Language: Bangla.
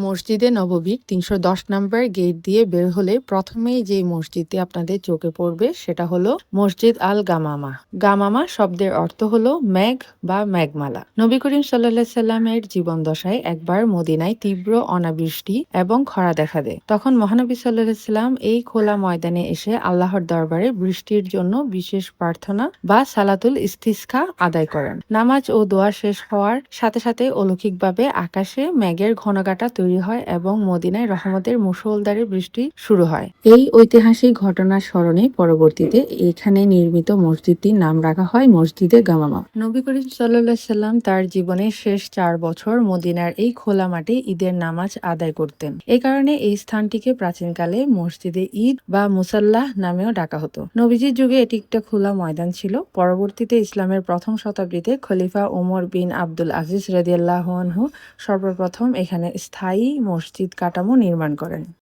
মসজিদে নববীর ৩১০ নম্বর গেট দিয়ে বের হলে প্রথমেই যে মসজিদটি আপনাদের চোখে পড়বে সেটা হলো মসজিদ আল গামামা। গামামা শব্দের অর্থ হলো মেঘ বা মেঘমালা। নবী করিম সাল্লাল্লাহু সাল্লামের জীবন দশায় একবার মদিনায় তীব্র অনাবৃষ্টি এবং খরা দেখা দেয়। তখন মহানবী সাল্লাল্লাহু সাল্লাম এই খোলা ময়দানে এসে আল্লাহর দরবারে বৃষ্টির জন্য বিশেষ প্রার্থনা বা সালাতুল ইস্তিসকা আদায় করেন। নামাজ ও দোয়া শেষ হওয়ার সাথে সাথে অলৌকিকভাবে আকাশে মেঘের ঘনঘটা তৈরি হয় এবং মদিনায় রহমতের মুষলধারে বৃষ্টি শুরু হয়। এই ঐতিহাসিক ঘটনার স্মরণে পরবর্তীতে এখানে নির্মিত মসজিদটির নাম রাখা হয় মসজিদে গামামা। নবী করিম সাল্লাল্লাহু সাল্লাম তার জীবনের শেষ 4 বছর মদিনার এই খোলা মাঠে ঈদের নামাজ আদায় করতেন। এই কারণে এই স্থানটিকে প্রাচীনকালে মসজিদে ঈদ বা মুসাল্লাহ নামেও ডাকা হতো। নবীজির যুগে এটি একটা খোলা ময়দান ছিল। পরবর্তীতে ইসলামের প্রথম শতাব্দীতে খলিফা ওমর বিন আব্দুল আজিজ রাদিয়াল্লাহু আনহু সর্বপ্রথম এখানে স্থায়ী মসজিদ কাঠামো নির্মাণ করেন।